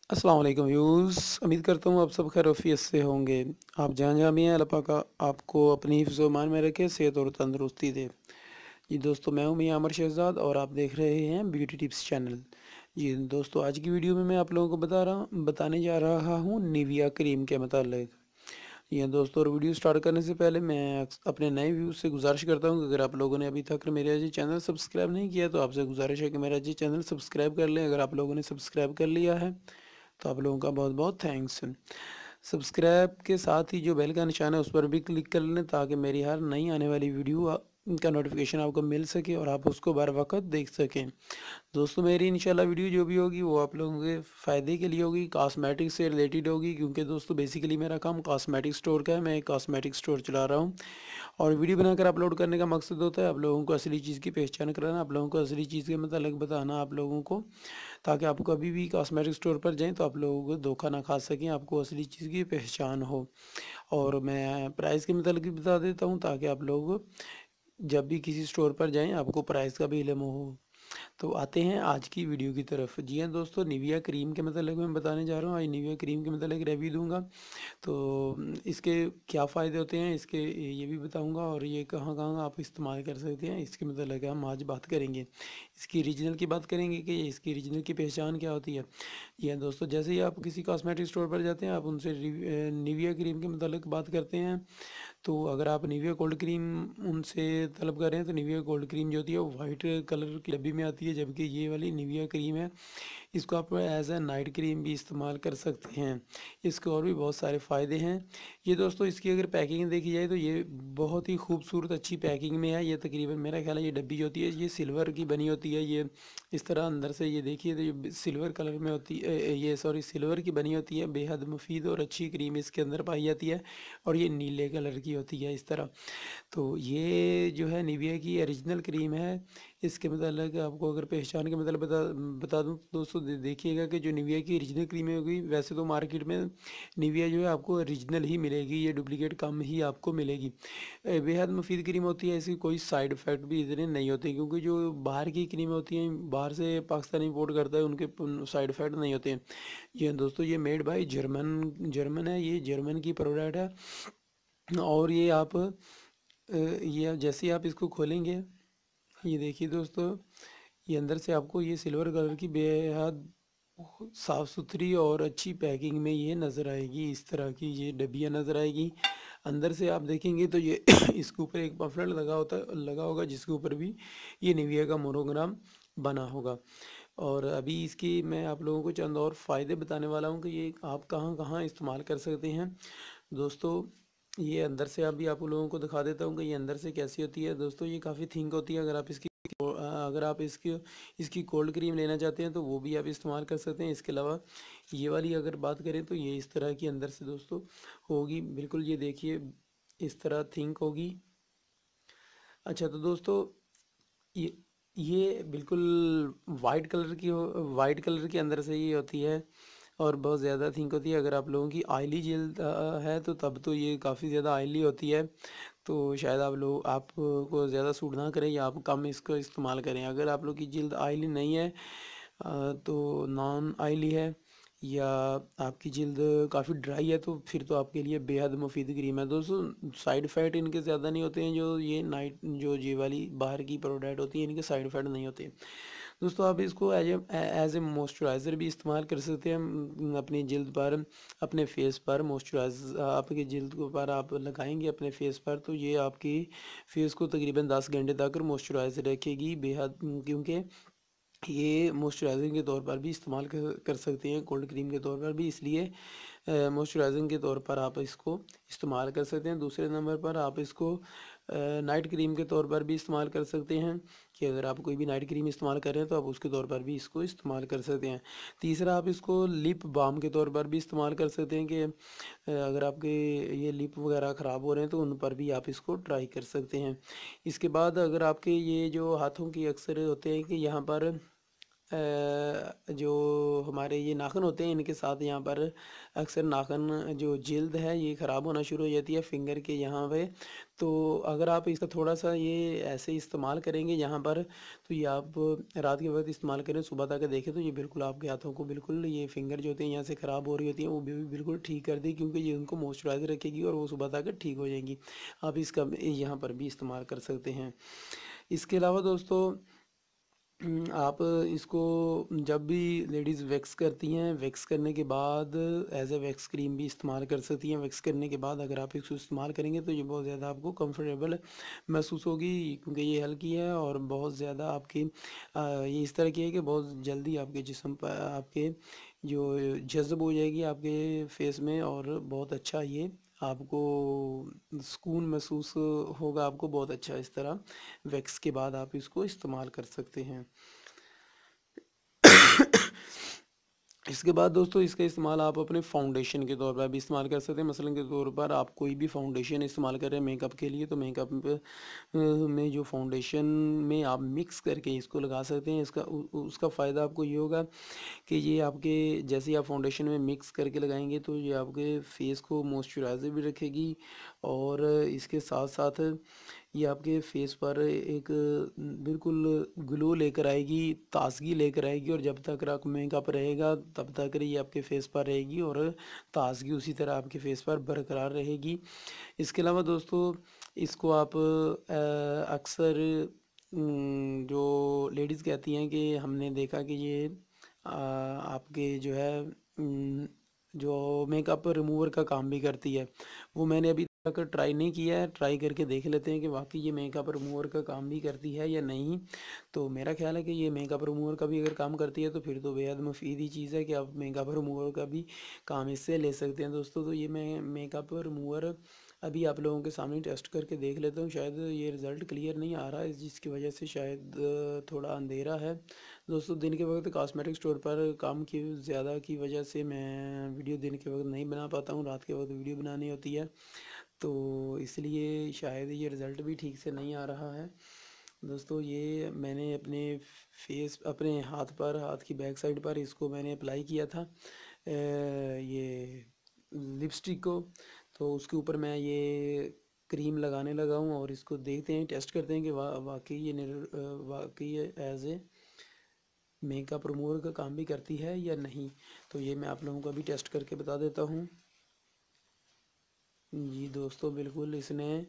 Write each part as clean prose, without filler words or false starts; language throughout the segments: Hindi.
अस्सलाम वालेकुम व्यूज़। उम्मीद करता हूँ आप सब खैरियत से होंगे। आप जहाँ जहाँ भी हैं अल्लाह पाक आपको अपनी हिफ्ज़ व ईमान में रखे, सेहत और तंदुरुस्ती दे। जी दोस्तों, मैं हूँ मियां अमर शहज़ाद और आप देख रहे हैं ब्यूटी टिप्स चैनल। जी दोस्तों, आज की वीडियो में मैं आप लोगों को बताने जा रहा हूँ निविया क्रीम के मतलब। जी हाँ दोस्तों, और वीडियो स्टार्ट करने से पहले मैं अपने नए व्यूज़ से गुजारिश करता हूँ कि अगर आप लोगों ने अभी तक मेरा जी चैनल सब्सक्राइब नहीं किया तो आपसे गुजारिश है कि मेरा जी चैनल सब्सक्राइब कर लें। अगर आप लोगों ने सब्सक्राइब कर लिया है तो आप लोगों का बहुत बहुत थैंक्स। सब्सक्राइब के साथ ही जो बेल का निशान है उस पर भी क्लिक कर लें ताकि मेरी हर नई आने वाली वीडियो का नोटिफिकेशन आपको मिल सके और आप उसको बर वक्त देख सकें। दोस्तों, मेरी इंशाल्लाह वीडियो जो भी होगी वो आप लोगों के फ़ायदे के लिए होगी, कॉस्मेटिक से रिलेटेड होगी, क्योंकि दोस्तों बेसिकली मेरा काम कॉस्मेटिक स्टोर का है। मैं एक कॉस्मेटिक स्टोर चला रहा हूँ और वीडियो बनाकर अपलोड करने का मकसद होता है आप लोगों को असली चीज़ की पहचान कराना, आप लोगों को असली चीज़ के मतलब बताना आप लोगों को, ताकि आप कभी भी कॉस्मेटिक स्टोर पर जाएं तो आप लोगों को धोखा ना खा सकें, आपको असली चीज़ की पहचान हो। और मैं प्राइस के मतलब भी बता देता हूं ताकि आप लोग जब भी किसी स्टोर पर जाएं आपको प्राइस का भी इल्म हो। तो आते हैं आज की वीडियो की तरफ। जी हाँ दोस्तों, निविया क्रीम के मतलब मैं बताने जा रहा हूँ। आज निविया क्रीम के मतलब एक रिव्यू दूंगा। तो इसके क्या फ़ायदे होते हैं इसके ये भी बताऊंगा, और ये कहाँ कहाँ आप इस्तेमाल कर सकते हैं इसके मतलब हम आज बात करेंगे। इसकी रीजनल की बात करेंगे कि इसकी रीजनल की पहचान क्या होती है। ये दोस्तों, जैसे ही आप किसी कॉस्मेटिक स्टोर पर जाते हैं आप उनसे निविया क्रीम के मतलब बात करते हैं। तो अगर आप निविया कोल्ड क्रीम उनसे तलब कर रहे हैं तो निविया कोल्ड क्रीम जो होती है वो वाइट कलर की डब्बी में आती है, जबकि ये वाली निविया क्रीम है इसको आप एज ए नाइट क्रीम भी इस्तेमाल कर सकते हैं। इसके और भी बहुत सारे फ़ायदे हैं। ये दोस्तों, इसकी अगर पैकिंग देखी जाए तो ये बहुत ही खूबसूरत अच्छी पैकिंग में है। ये तकरीबन मेरा ख्याल है ये डब्बी जो होती है ये सिल्वर की बनी होती है। ये इस तरह अंदर से ये देखिए तो ये सिल्वर कलर में होती है, ये सॉरी सिल्वर की बनी होती है। बेहद मुफीद और अच्छी क्रीम इसके अंदर पाई जाती है और ये नीले कलर की होती है इस तरह। तो ये जो है निविया की ओरिजिनल क्रीम है। इसके मतलब आपको अगर पहचान के मतलब बता दूं तो दोस्तों देखिएगा कि जो निविया की ओरिजिनल क्रीम होगी, वैसे तो मार्केट में निविया जो है आपको ओरिजिनल ही मिलेगी, ये डुप्लीकेट कम ही आपको मिलेगी। बेहद मुफीद क्रीम होती है, इसकी कोई साइड इफ़ेक्ट भी इतने नहीं होते, क्योंकि जो बाहर की क्रीम होती हैं बाहर से पाकिस्तान इंपोर्ट करता है उनके साइड इफ़ेक्ट नहीं होते हैं। ये दोस्तों ये मेड बाय जर्मन जर्मन है, ये जर्मन की प्रोडक्ट है। और ये आप ये जैसे ही आप इसको खोलेंगे, ये देखिए दोस्तों, ये अंदर से आपको ये सिल्वर कलर की बेहद साफ़ सुथरी और अच्छी पैकिंग में ये नज़र आएगी। इस तरह की ये डब्बियाँ नज़र आएगी। अंदर से आप देखेंगे तो ये इसके ऊपर एक पम्फलेट लगा होगा जिसके ऊपर भी ये निविया का मोनोग्राम बना होगा। और अभी इसकी मैं आप लोगों को चंद और फ़ायदे बताने वाला हूँ कि ये आप कहाँ कहाँ इस्तेमाल कर सकते हैं। दोस्तों, ये अंदर से अभी आप लोगों को दिखा देता हूँ कि ये अंदर से कैसी होती है। दोस्तों, ये काफ़ी थिंक होती है। अगर आप इसकी कोल्ड क्रीम लेना चाहते हैं तो वो भी आप इस्तेमाल कर सकते हैं। इसके अलावा ये वाली अगर बात करें तो ये इस तरह की अंदर से दोस्तों होगी, बिल्कुल ये देखिए इस तरह थिंक होगी। अच्छा तो दोस्तों, ये ये बिल्कुल वाइट कलर की अंदर से ये होती है और बहुत ज़्यादा थिंक होती है। अगर आप लोगों की ऑयली जल्द है तो तब तो ये काफ़ी ज़्यादा ऑयली होती है, तो शायद आपको ज़्यादा सूट ना करें या आप कम इसको इस्तेमाल करें। अगर आप लोग की जल्द ऑयली नहीं है तो नॉन ऑयली है, या आपकी जल्द काफ़ी ड्राई है, तो फिर तो आपके लिए बेहद मुफीद क्रीम है। दोस्तों, साइड इफ़ेक्ट इनके ज़्यादा नहीं होते हैं, जो ये वाली बाहर की प्रोडक्ट होती है इनके साइड इफ़ेक्ट नहीं होते। दोस्तों, आप इसको एज ए मॉइस्चराइज़र भी इस्तेमाल कर सकते हैं। अपनी जल्द पर, अपने फेस पर मॉइस्चराइज आपकी जल्द के ऊपर आप लगाएंगे अपने फेस पर तो ये आपकी फेस को तकरीबन 10 घंटे तक मॉइस्चराइज रखेगी बेहद, क्योंकि ये मॉइस्चराइजिंग के तौर पर भी इस्तेमाल कर सकते हैं, कोल्ड क्रीम के तौर पर भी, इसलिए मॉइस्चराइजिंग के तौर पर आप इसको इस्तेमाल कर सकते हैं। दूसरे नंबर पर आप इसको नाइट क्रीम के तौर पर भी इस्तेमाल कर सकते हैं, कि अगर आप कोई भी नाइट क्रीम इस्तेमाल कर रहे हैं तो आप उसके तौर पर भी इसको इस्तेमाल कर सकते हैं। तीसरा, आप इसको लिप बाम के तौर पर भी इस्तेमाल कर सकते हैं, कि अगर आपके ये लिप वगैरह ख़राब हो रहे हैं तो उन पर भी आप इसको ट्राई कर सकते हैं। इसके बाद अगर आपके ये जो हाथों की अक्सर होते हैं कि यहाँ पर जो हमारे ये नाखून होते हैं इनके साथ यहाँ पर अक्सर नाखून जो जिल्द है ये ख़राब होना शुरू हो जाती है फिंगर के यहाँ पे। तो अगर आप इसका थोड़ा-सा ये ऐसे इस्तेमाल करेंगे यहाँ पर, तो ये आप रात के वक़्त इस्तेमाल करें, सुबह तक देखें तो ये बिल्कुल आपके हाथों को बिल्कुल ये फिंगर जो होते हैं यहाँ से ख़राब हो रही होती हैं वो भी बिल्कुल ठीक कर देगी, क्योंकि ये उनको मॉइस्चराइज़र रखेगी और वो सुबह तक ठीक हो जाएँगी। आप इसका यहाँ पर भी इस्तेमाल कर सकते हैं। इसके अलावा दोस्तों आप इसको जब भी लेडीज़ वैक्स करती हैं, वैक्स करने के बाद एज ए वैक्स क्रीम भी इस्तेमाल कर सकती हैं। वैक्स करने के बाद अगर आप इसको इस्तेमाल करेंगे तो ये बहुत ज़्यादा आपको कंफर्टेबल महसूस होगी, क्योंकि ये हल्की है और बहुत ज़्यादा आपकी ये इस तरह की है कि बहुत जल्दी आपके जिस्म पर आपके जो जज़्ब हो जाएगी आपके फेस में, और बहुत अच्छा ये आपको सुकून महसूस होगा, आपको बहुत अच्छा। इस तरह वैक्स के बाद आप इसको इस्तेमाल कर सकते हैं। इसके बाद दोस्तों इसका इस्तेमाल आप अपने फाउंडेशन के तौर पर भी इस्तेमाल कर सकते हैं। मसलन के तौर पर आप कोई भी फाउंडेशन इस्तेमाल कर रहे हैं मेकअप के लिए, तो मेकअप में जो फाउंडेशन में आप मिक्स करके इसको लगा सकते हैं। इसका उसका फ़ायदा आपको ये होगा कि ये आपके जैसे ही आप फाउंडेशन में मिक्स करके लगाएंगे तो ये आपके फेस को मॉइस्चराइज़र भी रखेगी, और इसके साथ साथ ये आपके फेस पर एक बिल्कुल ग्लो लेकर आएगी, ताज़गी लेकर आएगी, और जब तक आप मेकअप रहेगा तब तक ये आपके फेस पर रहेगी और ताज़गी उसी तरह आपके फेस पर बरकरार रहेगी। इसके अलावा दोस्तों इसको आप अक्सर जो लेडीज़ कहती हैं कि हमने देखा कि ये आपके जो है जो मेकअप रिमूवर का काम भी करती है। वो मैंने अभी तक ट्राई नहीं किया है, ट्राई करके देख लेते हैं कि वाकई ये मेकअप रिमूवर का काम भी करती है या नहीं। तो मेरा ख्याल है कि ये मेकअप रिमूवर का भी अगर काम करती है तो फिर तो बेहद मुफीद ही चीज़ है कि आप मेकअप रिमूवर का भी काम इससे ले सकते हैं दोस्तों। तो ये मैं मेकअप रिमूवर अभी आप लोगों के सामने टेस्ट करके देख लेता हूँ। शायद ये रिज़ल्ट क्लियर नहीं आ रहा है, जिसकी वजह से शायद थोड़ा अंधेरा है दोस्तों। दिन के वक्त कॉस्मेटिक स्टोर पर काम की ज़्यादा की वजह से मैं वीडियो दिन के वक्त नहीं बना पाता हूँ, रात के वक्त वीडियो बनानी होती है, तो इसलिए शायद ये रिज़ल्ट भी ठीक से नहीं आ रहा है दोस्तों। ये मैंने अपने फेस अपने हाथ की बैक साइड पर इसको मैंने अप्लाई किया था ये लिपस्टिक को, तो उसके ऊपर मैं ये क्रीम लगाने लगा हूँ, और इसको देखते हैं, टेस्ट करते हैं कि वाकई ये वाकई एज ए मेकअप रिमूवर का काम भी करती है या नहीं। तो ये मैं आप लोगों को अभी टेस्ट करके बता देता हूँ। जी दोस्तों बिल्कुल इसने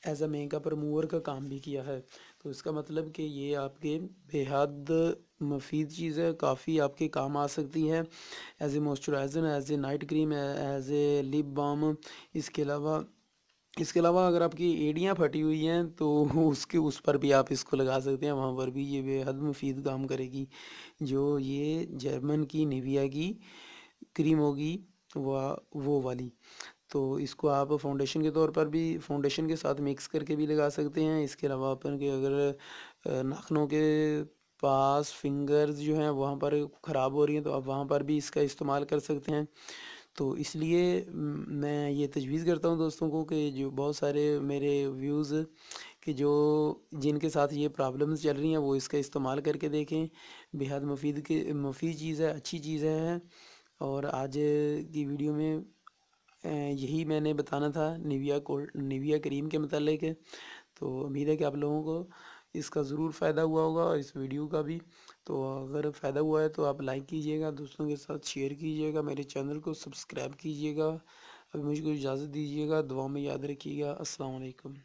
एज अ मेकअप रिमूवर का काम भी किया है। तो इसका मतलब कि ये आपके बेहद मुफीद चीज़ है, काफ़ी आपके काम आ सकती है as a moisturiser, as a night cream, as a lip balm. इसके अलावा अगर आपकी एड़ियाँ फटी हुई हैं तो उसके उस पर भी आप इसको लगा सकते हैं, वहाँ पर भी ये बेहद मुफीद काम करेगी। जो ये जर्मन की निविया की क्रीम होगी वो वाली, तो इसको आप फाउंडेशन के तौर पर भी फाउंडेशन के साथ मिक्स करके भी लगा सकते हैं। इसके अलावा अपन के अगर नाखूनों के पास फिंगर्स जो हैं वहाँ पर ख़राब हो रही हैं तो आप वहाँ पर भी इसका इस्तेमाल कर सकते हैं। तो इसलिए मैं ये तजवीज़ करता हूँ दोस्तों को कि जो बहुत सारे मेरे व्यूज़ कि जो जिनके साथ ये प्रॉब्लम्स चल रही हैं वो इसका इस्तेमाल करके देखें। बेहद मुफीद चीज़ है, अच्छी चीज़ है। और आज की वीडियो में यही मैंने बताना था निविया क्रीम के मतलब। तो उम्मीद है कि आप लोगों को इसका ज़रूर फ़ायदा हुआ होगा और इस वीडियो का भी। तो अगर फ़ायदा हुआ है तो आप लाइक कीजिएगा, दोस्तों के साथ शेयर कीजिएगा, मेरे चैनल को सब्सक्राइब कीजिएगा। अभी मुझको इजाज़त दीजिएगा, दुआ में याद रखिएगा। अस्सलाम वालेकुम।